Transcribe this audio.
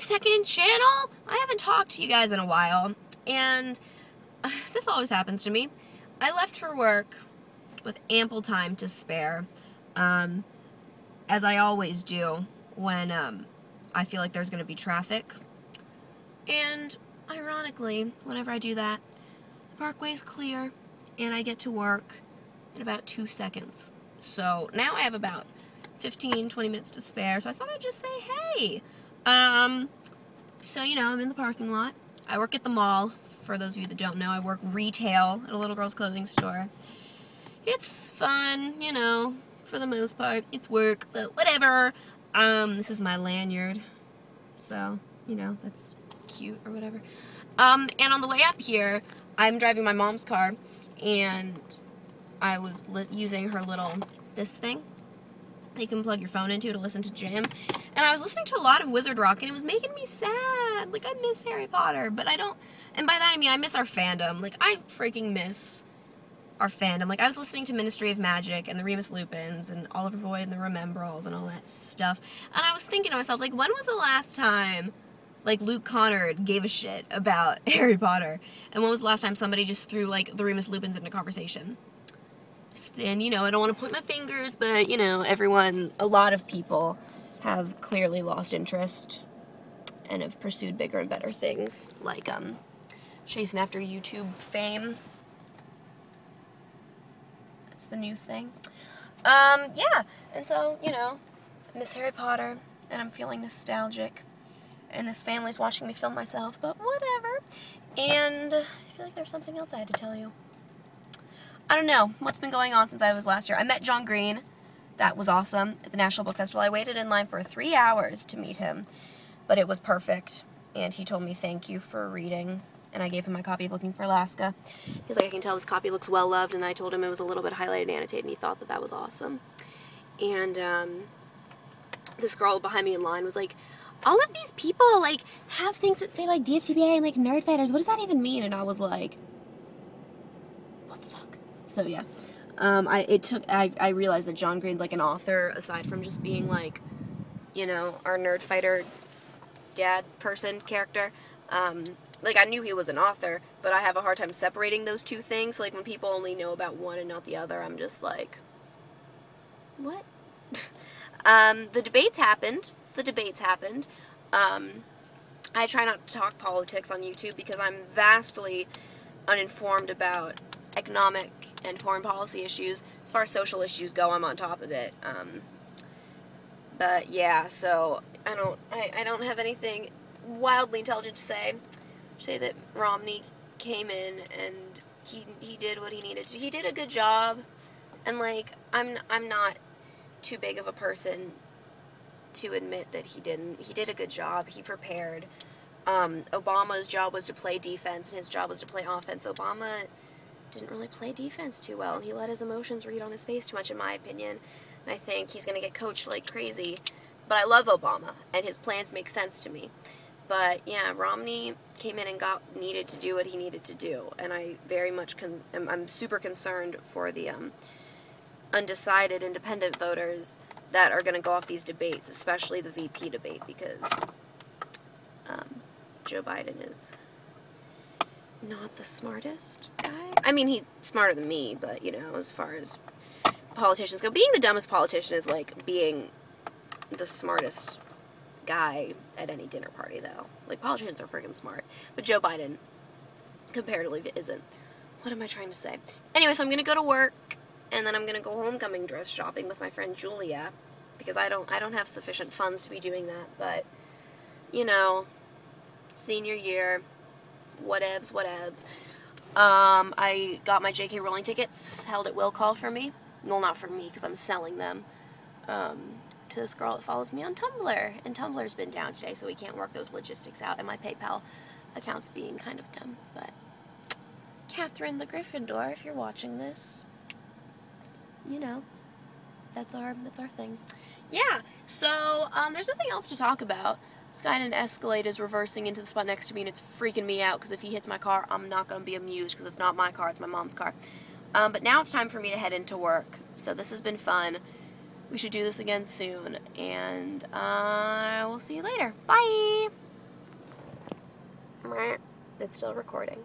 second channel. I haven't talked to you guys in a while, and this always happens to me. I left for work with ample time to spare, as I always do when I feel like there's going to be traffic. And ironically, whenever I do that, the parkway's clear, and I get to work in about 2 seconds. So now I have about 15-20 minutes to spare, so I thought I'd just say hey. So, you know, I'm in the parking lot. I work at the mall. For those of you that don't know, I work retail at a little girl's clothing store. It's fun, you know, for the most part. It's work, but whatever. This is my lanyard. So, you know, that's cute or whatever. And on the way up here, I'm driving my mom's car, and I was using her little, this thing that you can plug your phone into to listen to jams. And I was listening to a lot of Wizard Rock, and it was making me sad. Like, I miss Harry Potter, but I don't, and by that I mean I miss our fandom. Like, I freaking miss our fandom. Like, I was listening to Ministry of Magic and the Remus Lupins and Oliver Void and the Remembrals and all that stuff. And I was thinking to myself, like, when was the last time, like, Luke Connard gave a shit about Harry Potter? And when was the last time somebody just threw, like, the Remus Lupins into conversation? And, you know, I don't want to point my fingers, but, you know, a lot of people have clearly lost interest and have pursued bigger and better things, like, chasing after YouTube fame. That's the new thing. Yeah, and so, you know, I miss Harry Potter, and I'm feeling nostalgic, and this family's watching me film myself, but whatever. And I feel like there's something else I had to tell you. I don't know what's been going on since I was last year. I met John Green. That was awesome at the National Book Festival. I waited in line for 3 hours to meet him, but it was perfect. And he told me thank you for reading, and I gave him my copy of Looking for Alaska. He was like, I can tell this copy looks well loved, and I told him it was a little bit highlighted and annotated, and he thought that that was awesome. And this girl behind me in line was like, all of these people like have things that say like DFTBA and like Nerd Fighters. What does that even mean? And I was like, what the fuck? So yeah, I realized that John Green's like an author aside from just being like, you know, our Nerd Fighter dad person character. Like I knew he was an author, but I have a hard time separating those two things. So, like when people only know about one and not the other, I'm just like, what? The debates happened. I try not to talk politics on YouTube because I'm vastly uninformed about economic and foreign policy issues. As far as social issues go, I'm on top of it. But yeah, so I don't have anything wildly intelligent to say. Say that Romney came in and he did what he needed to. He did a good job, and like I'm not too big of a person to admit that he didn't. He did a good job. He prepared. Obama's job was to play defense, and his job was to play offense. Obama didn't really play defense too well, and he let his emotions read on his face too much, in my opinion. And I think he's going to get coached like crazy. But I love Obama, and his plans make sense to me. But yeah, Romney came in and needed to do what he needed to do, and I very much I'm super concerned for the undecided independent voters that are going to go off these debates, especially the VP debate, because Joe Biden is not the smartest guy. I mean, he's smarter than me, but, you know, as far as politicians go, being the dumbest politician is like being the smartest guy at any dinner party, though. Like, politicians are freaking smart, but Joe Biden, comparatively, isn't. What am I trying to say? Anyway, so I'm going to go to work, and then I'm going to go homecoming dress shopping with my friend Julia, because I don't have sufficient funds to be doing that, but, you know, senior year, whatevs. I got my J.K. Rowling tickets held at will call for me. Well, not for me, because I'm selling them to this girl that follows me on Tumblr, and Tumblr's been down today, so we can't work those logistics out, and my PayPal account's being kind of dumb, but Catherine the Gryffindor, if you're watching this, you know, that's our thing. Yeah, so, there's nothing else to talk about. This guy in an Escalade is reversing into the spot next to me, and it's freaking me out, because if he hits my car, I'm not going to be amused, because it's not my car, it's my mom's car. But now it's time for me to head into work, so this has been fun. We should do this again soon, and I will see you later. Bye! It's still recording.